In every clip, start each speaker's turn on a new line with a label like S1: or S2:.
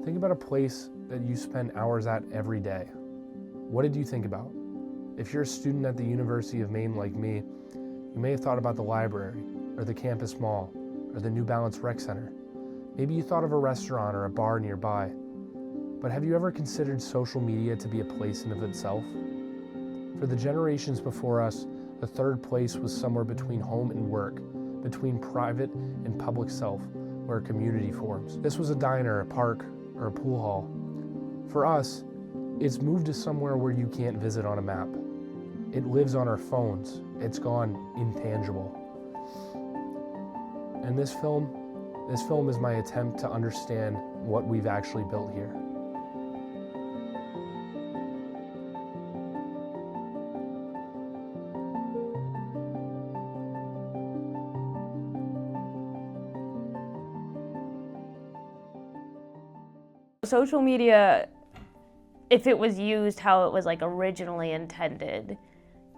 S1: Think about a place that you spend hours at every day. What did you think about? If you're a student at the University of Maine like me, you may have thought about the library, or the campus mall, or the New Balance Rec Center. Maybe you thought of a restaurant or a bar nearby. But have you ever considered social media to be a place in of itself? For the generations before us, the third place was somewhere between home and work, between private and public self, where a community forms. This was a diner, a park, or a pool hall. For us, it's moved to somewhere where you can't visit on a map. It lives on our phones. It's gone intangible. And this film is my attempt to understand what we've actually built here.
S2: Social media, if it was used how it was like originally intended,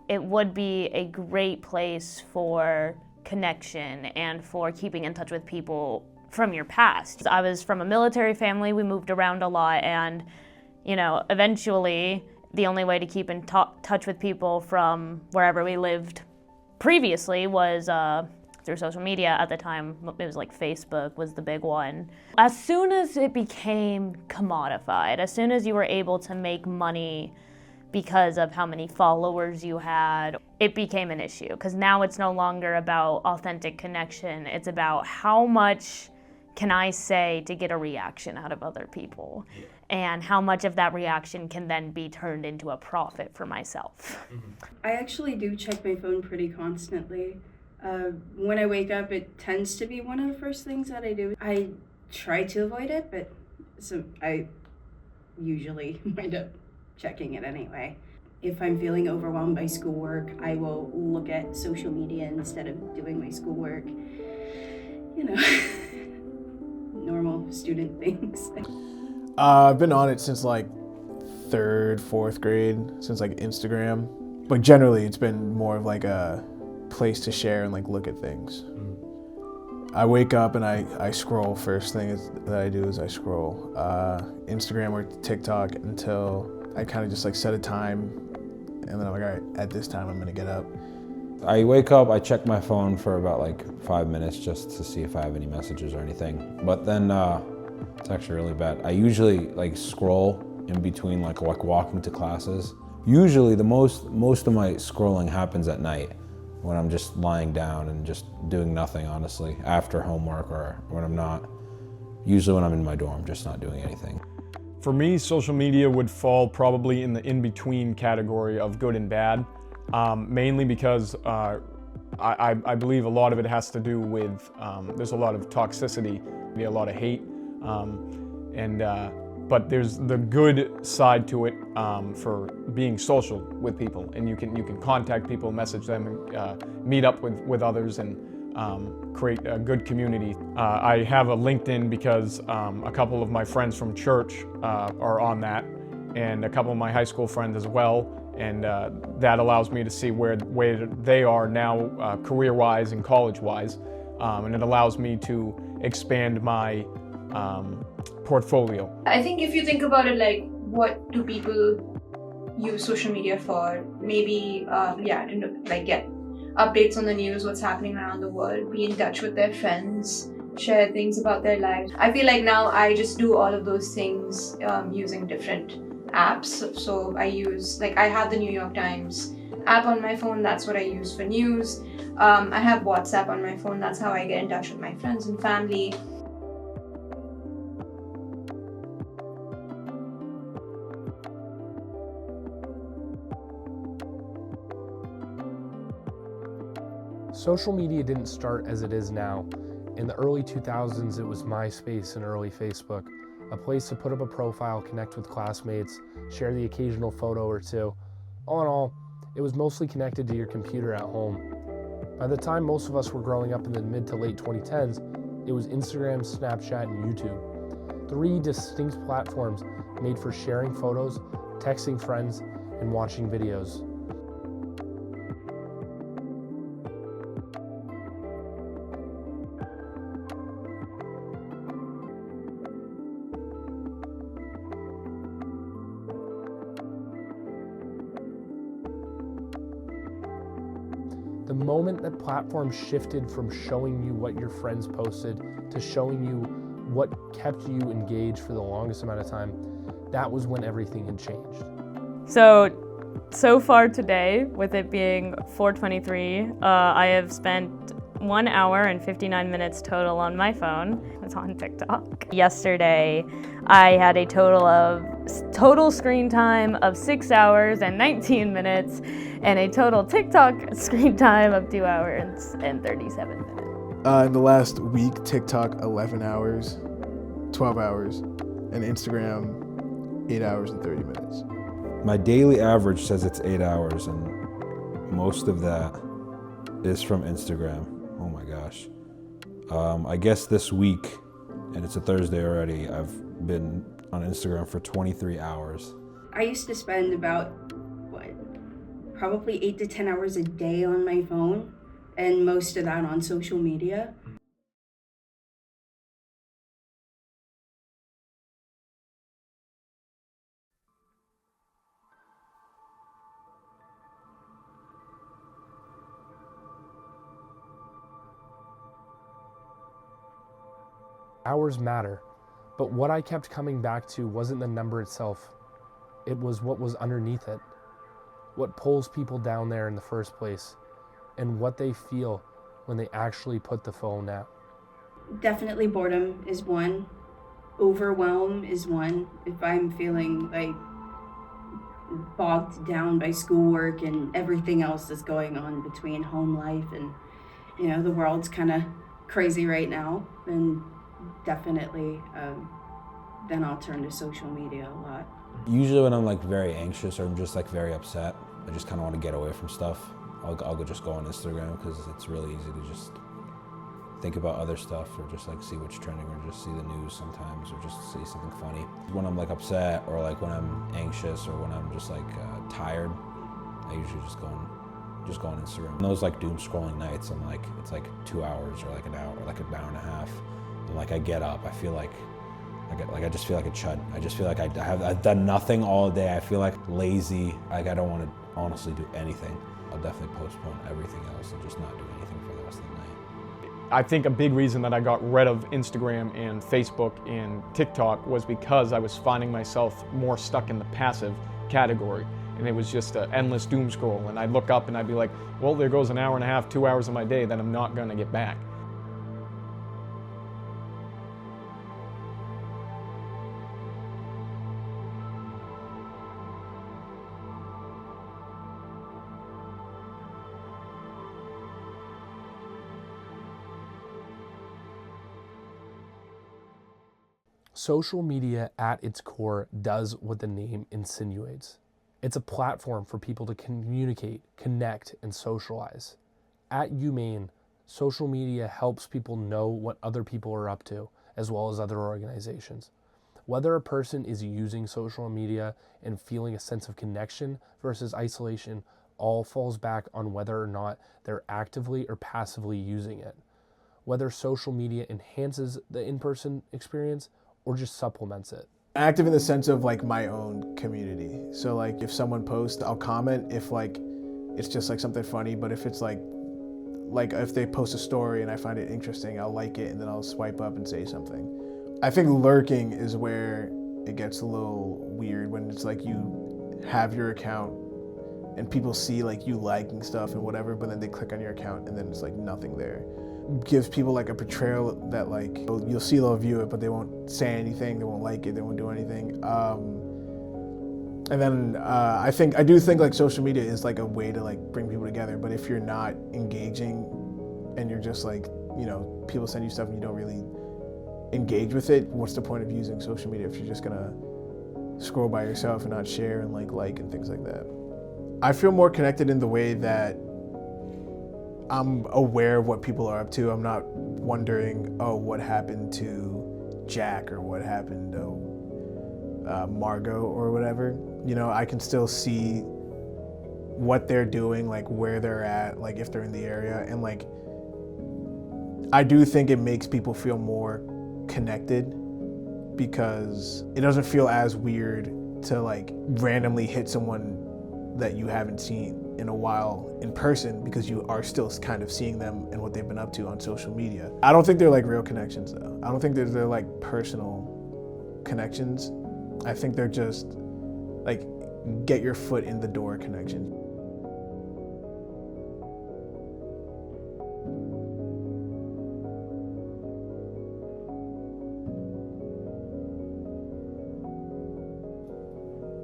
S2: it would be a great place for connection and for keeping in touch with people from your past. I was from a military family, we moved around a lot, and eventually the only way to keep in touch with people from wherever we lived previously was through social media. At the time, it was like Facebook was the big one. As soon as it became commodified, as soon as you were able to make money because of how many followers you had, it became an issue. Because now it's no longer about authentic connection, it's about how much can I say to get a reaction out of other people? And how much of that reaction can then be turned into a profit for myself.
S3: I actually do check my phone pretty constantly. When I wake up, it tends to be one of the first things that I do. I try to avoid it, but I usually wind up checking it anyway. If I'm feeling overwhelmed by schoolwork, I will look at social media instead of doing my schoolwork. Normal student things.
S4: I've been on it since like 3rd, 4th grade, since like Instagram. But generally, it's been more of like a place to share and like look at things. I wake up and I scroll. First thing that I do is I scroll Instagram or TikTok until I kind of just like set a time, and then I'm like, all right, at this time I'm gonna get up.
S5: I wake up, I check my phone for about like 5 minutes just to see if I have any messages or anything. But then it's actually really bad. I usually like scroll in between like walking to classes. Usually the most of my scrolling happens at night when I'm just lying down and just doing nothing, honestly, after homework or when I'm not. Usually when I'm in my dorm, just not doing anything.
S6: For me, social media would fall probably in the in-between category of good and bad, mainly because I believe a lot of it has to do with, there's a lot of toxicity, a lot of hate, but there's the good side to it for being social with people, and you can contact people, message them, and meet up with others, and create a good community. I have a LinkedIn because a couple of my friends from church are on that, and a couple of my high school friends as well, and that allows me to see where they are now career-wise and college-wise, and it allows me to expand my portfolio.
S7: I think if you think about it, like, what do people use social media for? Maybe, get updates on the news, what's happening around the world, be in touch with their friends, share things about their lives. I feel like now I just do all of those things using different apps. So I have the New York Times app on my phone, that's what I use for news. I have WhatsApp on my phone, that's how I get in touch with my friends and family.
S1: Social media didn't start as it is now. In the early 2000s, it was MySpace and early Facebook, a place to put up a profile, connect with classmates, share the occasional photo or two. All in all, it was mostly connected to your computer at home. By the time most of us were growing up in the mid to late 2010s, it was Instagram, Snapchat, and YouTube. 3 distinct platforms made for sharing photos, texting friends, and watching videos. The moment that platforms shifted from showing you what your friends posted to showing you what kept you engaged for the longest amount of time, that was when everything had changed.
S2: So far today, with it being 4:23, I have spent 1 hour and 59 minutes total on my phone. It's on TikTok. Yesterday, I had a total screen time of 6 hours and 19 minutes, and a total TikTok screen time of 2 hours and 37 minutes.
S4: In the last week, TikTok 11 hours, 12 hours, and Instagram 8 hours and 30 minutes.
S5: My daily average says it's 8 hours, and most of that is from Instagram. Oh my gosh. I guess this week, and it's a Thursday already, I've been on Instagram for 23 hours.
S3: I used to spend about, probably 8 to 10 hours a day on my phone, and most of that on social media.
S1: Hours matter, but what I kept coming back to wasn't the number itself. It was what was underneath it. What pulls people down there in the first place, and what they feel when they actually put the phone down.
S3: Definitely boredom is one. Overwhelm is one. If I'm feeling like bogged down by schoolwork and everything else that's going on between home life and, the world's kind of crazy right now, then definitely, then I'll turn to social media a lot.
S5: Usually when I'm like very anxious or I'm just like very upset, I just kind of want to get away from stuff. I'll just go on Instagram because it's really easy to just think about other stuff or just like see what's trending or just see the news sometimes or just see something funny. When I'm like upset or like when I'm anxious or when I'm just like tired, I usually just go on Instagram. And those like doom scrolling nights, I'm like, it's like 2 hours or like an hour or like an hour and a half. And like I get up, I feel like I just feel like a chud. I just feel like I've done nothing all day. I feel like lazy. Like I don't want to honestly do anything. I'll definitely postpone everything else and just not do anything for the rest of the night.
S6: I think a big reason that I got rid of Instagram and Facebook and TikTok was because I was finding myself more stuck in the passive category. And it was just an endless doom scroll. And I'd look up and I'd be like, well, there goes an hour and a half, 2 hours of my day that I'm not gonna get back.
S1: Social media at its core does what the name insinuates. It's a platform for people to communicate, connect, and socialize. At Maine, social media helps people know what other people are up to, as well as other organizations. Whether a person is using social media and feeling a sense of connection versus isolation all falls back on whether or not they're actively or passively using it. Whether social media enhances the in-person experience or just supplements it.
S4: Active in the sense of like my own community. So like if someone posts, I'll comment if like it's just like something funny, but if it's like if they post a story and I find it interesting, I'll like it and then I'll swipe up and say something. I think lurking is where it gets a little weird when it's like you have your account and people see like you liking stuff and whatever, but then they click on your account and then it's like nothing there. Gives people like a portrayal that like you'll see they'll view it, but they won't say anything, they won't like it, they won't do anything. And then I do think like social media is like a way to like bring people together, but if you're not engaging and you're just like, people send you stuff and you don't really engage with it, what's the point of using social media if you're just gonna scroll by yourself and not share and like and things like that? I feel more connected in the way that I'm aware of what people are up to. I'm not wondering, oh, what happened to Jack or what happened to Margot or whatever. I can still see what they're doing, like where they're at, like if they're in the area. And like, I do think it makes people feel more connected because it doesn't feel as weird to like randomly hit someone that you haven't seen in a while in person because you are still kind of seeing them and what they've been up to on social media. I don't think they're like real connections though. I don't think they're like personal connections. I think they're just like get your foot in the door connections.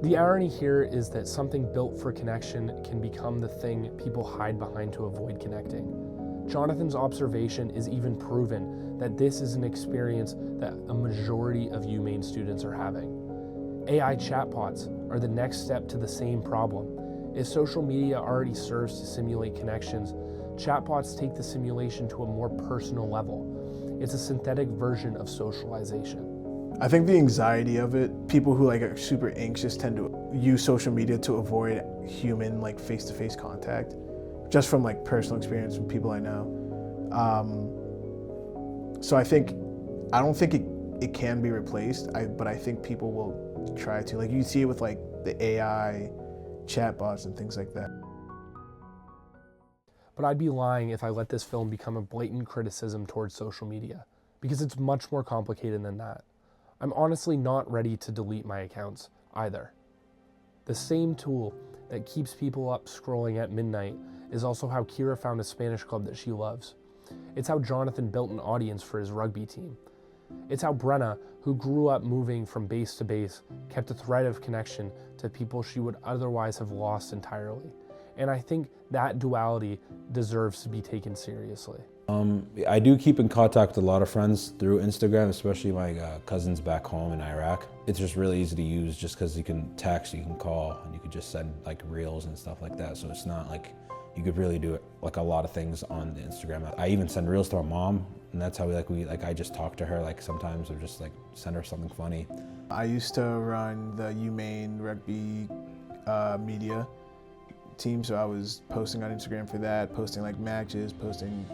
S1: The irony here is that something built for connection can become the thing people hide behind to avoid connecting. Jonathan's observation is even proven that this is an experience that a majority of Maine students are having. AI chatbots are the next step to the same problem. If social media already serves to simulate connections, chatbots take the simulation to a more personal level. It's a synthetic version of socialization.
S4: I think the anxiety of it, people who like are super anxious tend to use social media to avoid human like face-to-face contact, just from like personal experience from people I know. So I don't think it can be replaced, but I think people will try to. Like you see it with like the AI chatbots and things like that.
S1: But I'd be lying if I let this film become a blatant criticism towards social media, because it's much more complicated than that. I'm honestly not ready to delete my accounts either. The same tool that keeps people up scrolling at midnight is also how Kira found a Spanish club that she loves. It's how Jonathan built an audience for his rugby team. It's how Brenna, who grew up moving from base to base, kept a thread of connection to people she would otherwise have lost entirely. And I think that duality deserves to be taken seriously.
S5: I do keep in contact with a lot of friends through Instagram, especially my cousins back home in Iraq. It's just really easy to use just because you can text, you can call, and you could just send like reels and stuff like that. So it's not like, you could really do it like a lot of things on the Instagram. I even send reels to my mom, and that's how I just talk to her like sometimes, or just like send her something funny.
S4: I used to run the Maine rugby media team, so I was posting on Instagram for that, posting like matches, posting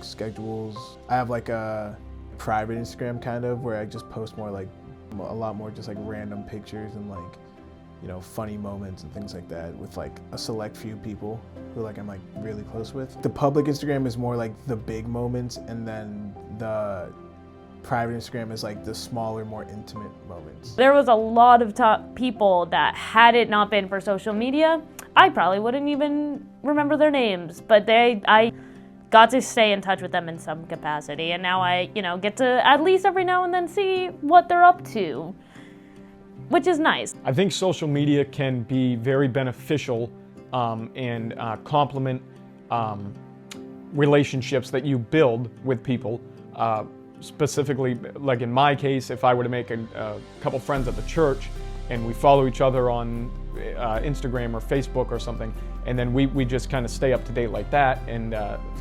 S4: schedules. I have like a private Instagram kind of where I just post more like a lot more just like random pictures and like, you know, funny moments and things like that with like a select few people who like I'm like really close with. The public Instagram is more like the big moments, and then the private Instagram is like the smaller, more intimate moments.
S2: There was a lot of people that, had it not been for social media, I probably wouldn't even remember their names, but I got to stay in touch with them in some capacity, and now I, get to at least every now and then see what they're up to, which is nice.
S6: I think social media can be very beneficial and complement relationships that you build with people. Specifically, like in my case, if I were to make a couple friends at the church and we follow each other on Instagram or Facebook or something, and then we just kind of stay up to date like that and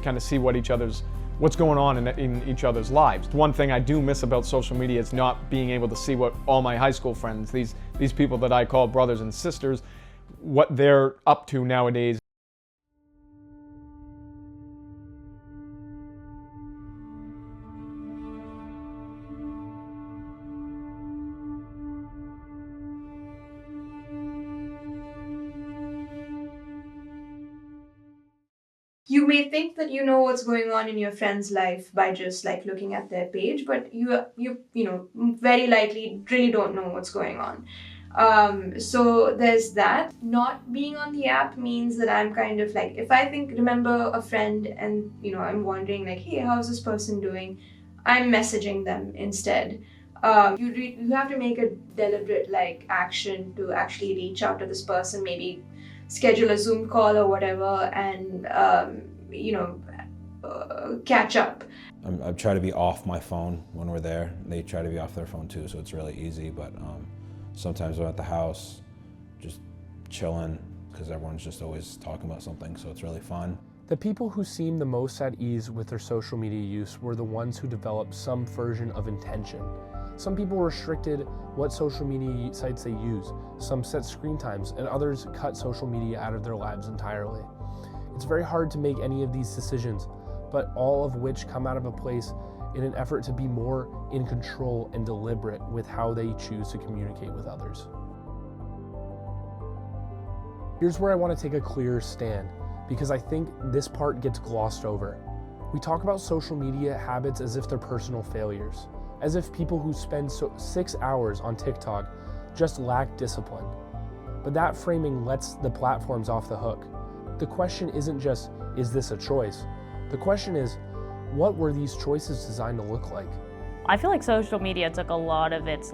S6: kind of see what's going on in each other's lives. One thing I do miss about social media is not being able to see what all my high school friends, these people that I call brothers and sisters, what they're up to nowadays.
S7: You may think that you know what's going on in your friend's life by just like looking at their page, but you very likely really don't know what's going on. So there's that. Not being on the app means that I'm kind of like, if I remember a friend and I'm wondering like, hey, how's this person doing? I'm messaging them instead. You have to make a deliberate like action to actually reach out to this person, maybe schedule a Zoom call or whatever, and catch up.
S5: I try to be off my phone when we're there. They try to be off their phone too, so it's really easy. But sometimes I'm at the house, just chilling, because everyone's just always talking about something, so it's really fun.
S1: The people who seemed the most at ease with their social media use were the ones who developed some version of intention. Some people restricted what social media sites they use, some set screen times, and others cut social media out of their lives entirely. It's very hard to make any of these decisions, but all of which come out of a place in an effort to be more in control and deliberate with how they choose to communicate with others. Here's where I want to take a clear stand, because I think this part gets glossed over. We talk about social media habits as if they're personal failures, as if people who spend 6 hours on TikTok just lack discipline. But that framing lets the platforms off the hook. The question isn't just, is this a choice? The question is, what were these choices designed to look like?
S2: I feel like social media took a lot of its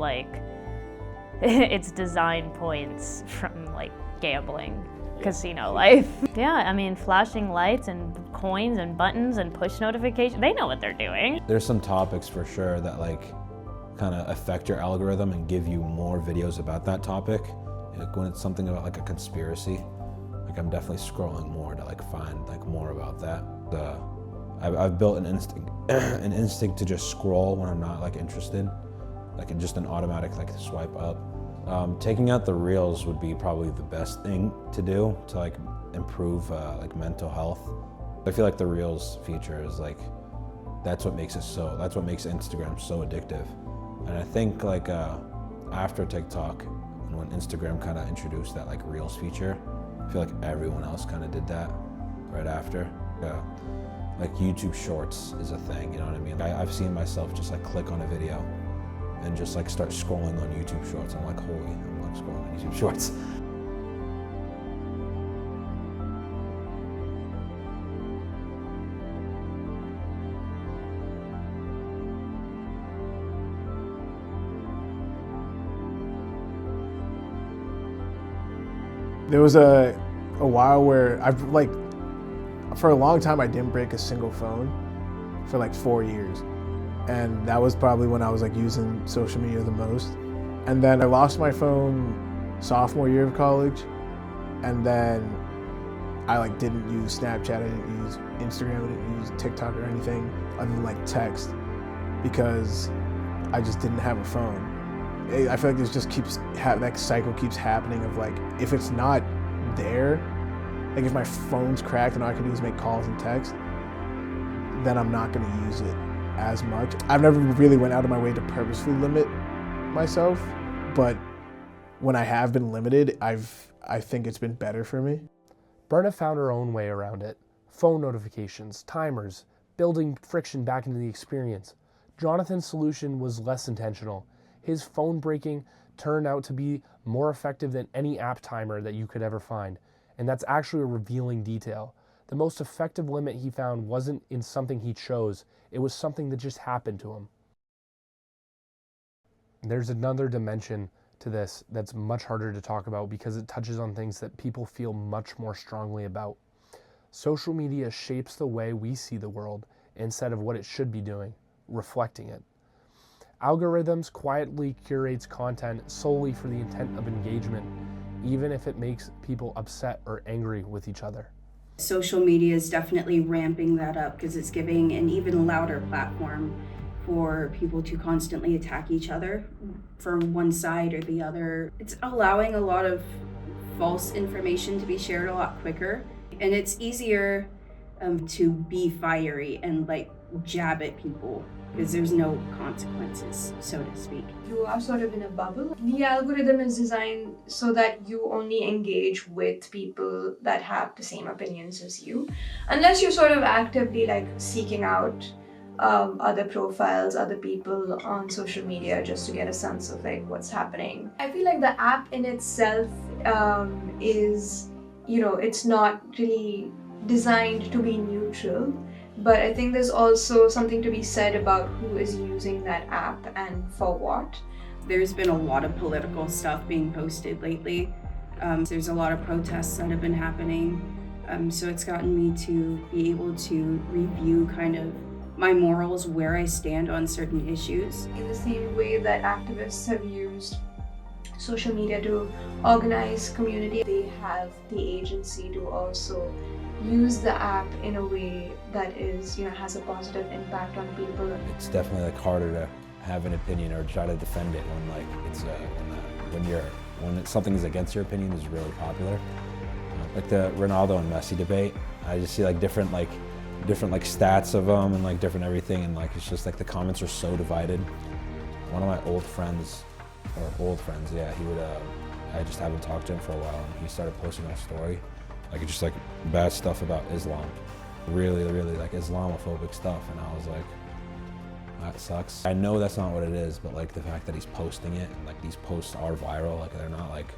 S2: its design points from like gambling, casino life. Yeah, I mean, flashing lights and coins and buttons and push notifications, they know what they're doing.
S5: There's some topics for sure that like kind of affect your algorithm and give you more videos about that topic. Like when it's something about like a conspiracy, like I'm definitely scrolling more to like find like more about that. I've built an instinct to just scroll when I'm not like interested, like just an automatic like swipe up. Taking out the reels would be probably the best thing to do to like improve like mental health. I feel like the reels feature is like, that's what makes Instagram so addictive. And I think like after TikTok, when Instagram kind of introduced that like reels feature, I feel like everyone else kind of did that right after. Like YouTube Shorts is a thing, you know what I mean? I've seen myself just like click on a video and just like start scrolling on YouTube Shorts. I'm like, I'm like scrolling on YouTube Shorts.
S4: There was a while where for a long time I didn't break a single phone for like 4 years. And that was probably when I was like using social media the most. And then I lost my phone sophomore year of college. And then I like didn't use Snapchat, I didn't use Instagram, I didn't use TikTok or anything other than like text, because I just didn't have a phone. I feel like this just that cycle keeps happening of like, if it's not there, like if my phone's cracked and all I can do is make calls and text, then I'm not gonna use it as much. I've never really went out of my way to purposefully limit myself, but when I have been limited, I think it's been better for me.
S1: Brenna found her own way around it. Phone notifications, timers, building friction back into the experience. Jonathan's solution was less intentional. His phone breaking turned out to be more effective than any app timer that you could ever find. And that's actually a revealing detail. The most effective limit he found wasn't in something he chose, it was something that just happened to him. There's another dimension to this that's much harder to talk about because it touches on things that people feel much more strongly about. Social media shapes the way we see the world instead of what it should be doing, reflecting it. Algorithms quietly curates content solely for the intent of engagement, even if it makes people upset or angry with each other.
S3: Social media is definitely ramping that up because it's giving an even louder platform for people to constantly attack each other from one side or the other. It's allowing a lot of false information to be shared a lot quicker, and it's easier to be fiery and like jab at people because there's no consequences, so to speak.
S7: You are sort of in a bubble. The algorithm is designed so that you only engage with people that have the same opinions as you, unless you're sort of actively like seeking out other profiles, other people on social media just to get a sense of like what's happening. I feel like the app in itself is, it's not really designed to be neutral. But I think there's also something to be said about who is using that app and for what.
S3: There's been a lot of political stuff being posted lately. There's a lot of protests that have been happening. So it's gotten me to be able to review kind of my morals, where I stand on certain issues.
S7: In the same way that activists have used social media to organize community, they have the agency to also use the app in a way that is, has a positive impact on people.
S5: It's definitely like harder to have an opinion or try to defend it when like it's when something is against your opinion is really popular. Like the Ronaldo and Messi debate, I just see like different stats of them and like different everything, and like it's just like the comments are so divided. One of my old friends or old friends, yeah. He would, I just haven't talked to him for a while, and he started posting a story, like just like bad stuff about Islam. Really, really like Islamophobic stuff, and I was like, that sucks. I know that's not what it is, but like the fact that he's posting it, and like these posts are viral, like they're not like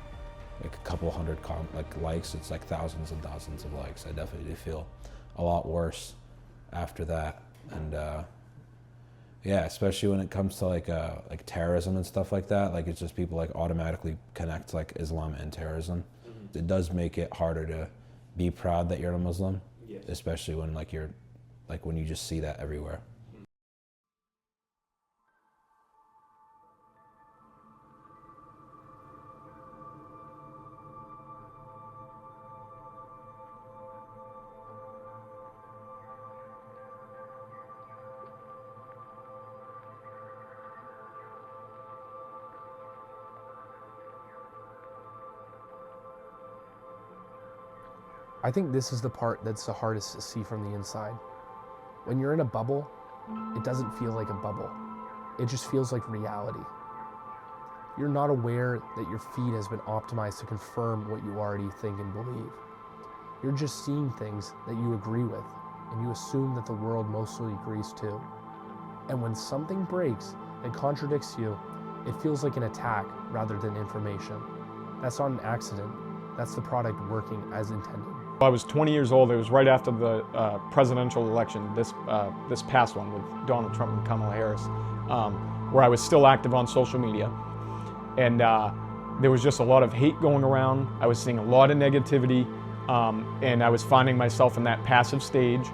S5: a couple hundred likes, it's like thousands and thousands of likes. I definitely do feel a lot worse after that, and yeah, especially when it comes to like terrorism and stuff like that. Like it's just people like automatically connect like Islam and terrorism. Mm-hmm. It does make it harder to be proud that you're a Muslim, yes. Especially when like when you just see that everywhere.
S1: I think this is the part that's the hardest to see from the inside. When you're in a bubble, it doesn't feel like a bubble. It just feels like reality. You're not aware that your feed has been optimized to confirm what you already think and believe. You're just seeing things that you agree with, and you assume that the world mostly agrees too. And when something breaks and contradicts you, it feels like an attack rather than information. That's not an accident. That's the product working as intended.
S6: I was 20 years old. It was right after the presidential election, this past one with Donald Trump and Kamala Harris, where I was still active on social media. And there was just a lot of hate going around. I was seeing a lot of negativity, and I was finding myself in that passive stage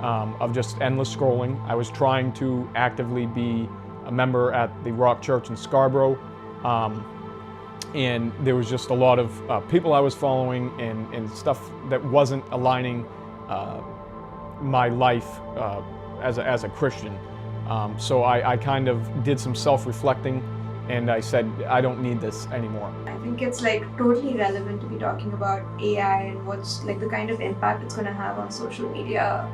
S6: of just endless scrolling. I was trying to actively be a member at the Rock Church in Scarborough. And there was just a lot of people I was following and stuff that wasn't aligning my life as a Christian. So I kind of did some self-reflecting, and I said, I don't need this anymore.
S7: I think it's like totally relevant to be talking about AI and what's like the kind of impact it's going to have on social media.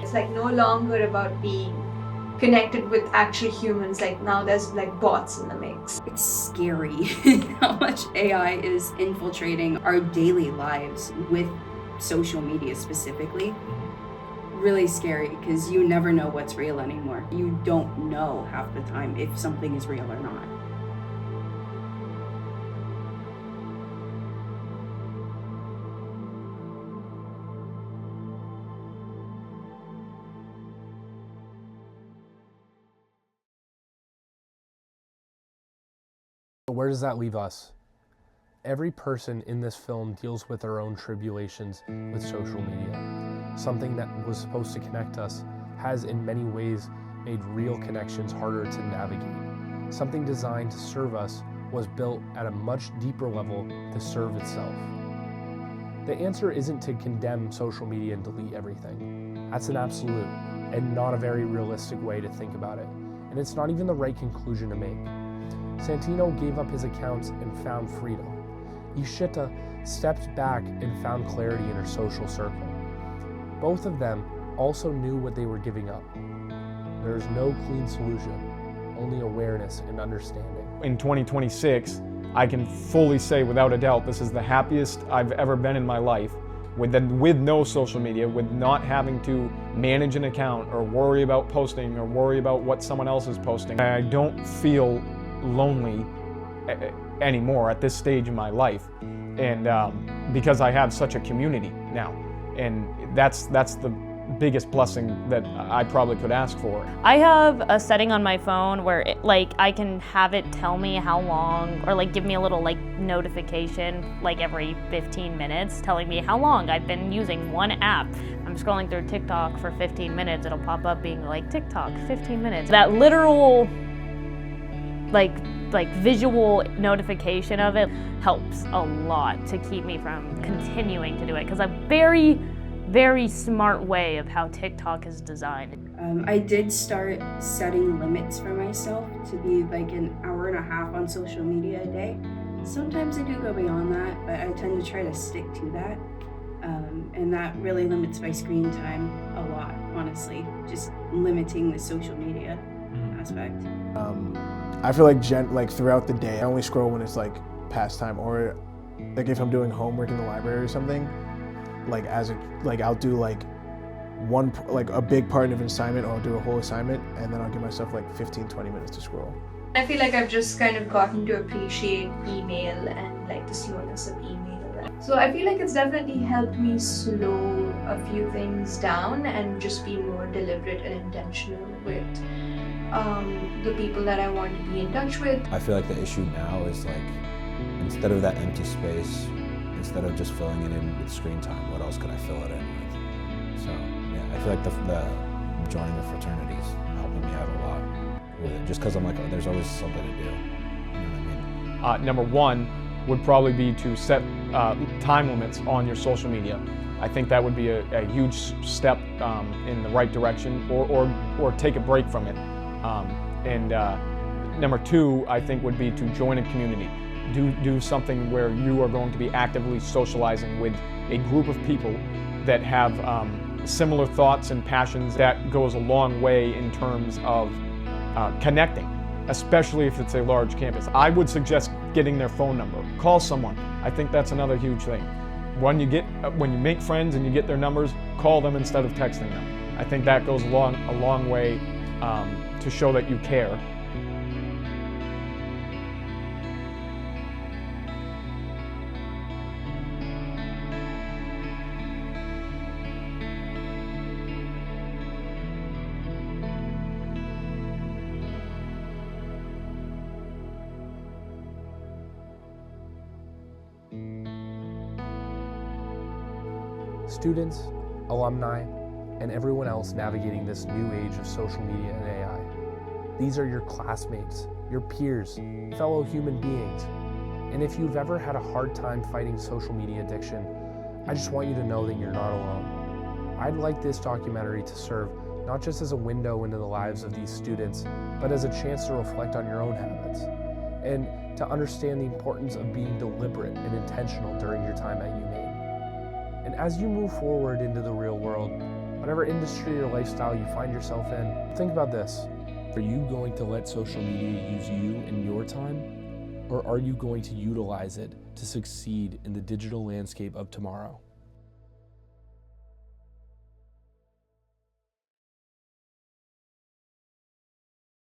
S7: It's like no longer about being connected with actual humans. Like now there's like bots in the mix.
S3: It's scary how much AI is infiltrating our daily lives with social media specifically. Really scary because you never know what's real anymore. You don't know half the time if something is real or not.
S1: Where does that leave us? Every person in this film deals with their own tribulations with social media. Something that was supposed to connect us has in many ways made real connections harder to navigate. Something designed to serve us was built at a much deeper level to serve itself. The answer isn't to condemn social media and delete everything. That's an absolute and not a very realistic way to think about it. And it's not even the right conclusion to make. Santino gave up his accounts and found freedom. Ishita stepped back and found clarity in her social circle. Both of them also knew what they were giving up. There is no clean solution, only awareness and understanding.
S6: In 2026, I can fully say without a doubt this is the happiest I've ever been in my life with no social media, with not having to manage an account or worry about posting or worry about what someone else is posting. I don't feel lonely anymore at this stage in my life, and because I have such a community now, and that's the biggest blessing that I probably could ask for.
S2: I have a setting on my phone where I can have it tell me how long, or like give me a little like notification like every 15 minutes telling me how long I've been using one app. I'm scrolling through TikTok for 15 minutes, it'll pop up being like TikTok 15 minutes. That literal like visual notification of it helps a lot to keep me from continuing to do it, because a very, very smart way of how TikTok is designed.
S3: I did start setting limits for myself to be like an hour and a half on social media a day. Sometimes I do go beyond that, but I tend to try to stick to that. And that really limits my screen time a lot, honestly, just limiting the social media. aspect.
S4: I feel like throughout the day, I only scroll when it's like pastime, or like if I'm doing homework in the library or something. I'll do like a big part of an assignment, or I'll do a whole assignment, and then I'll give myself like 15-20 minutes to scroll.
S7: I feel like I've just kind of gotten to appreciate email and like the slowness of email. So I feel like it's definitely helped me slow a few things down and just be more deliberate and intentional with the people that I want to be in touch with.
S5: I feel like the issue now is like, instead of that empty space, instead of just filling it in with screen time, what else could I fill it in with? So yeah, I feel like the joining of fraternities helping me out a lot with it, just because I'm like, oh, there's always something to do. You know what I mean?
S6: Number one would probably be to set time limits on your social media. I think that would be a huge step in the right direction, or take a break from it. Number two, I think, would be to join a community. Do something where you are going to be actively socializing with a group of people that have similar thoughts and passions. That goes a long way in terms of connecting, especially if it's a large campus. I would suggest getting their phone number. Call someone. I think that's another huge thing. When you make friends and you get their numbers, call them instead of texting them. I think that goes a long way to show that you care.
S1: Students, alumni, and everyone else navigating this new age of social media and AI. These are your classmates, your peers, fellow human beings. And if you've ever had a hard time fighting social media addiction, I just want you to know that you're not alone. I'd like this documentary to serve not just as a window into the lives of these students, but as a chance to reflect on your own habits and to understand the importance of being deliberate and intentional during your time at UMaine. And as you move forward into the real world, whatever industry or lifestyle you find yourself in, think about this. Are you going to let social media use you and your time? Or are you going to utilize it to succeed in the digital landscape of tomorrow?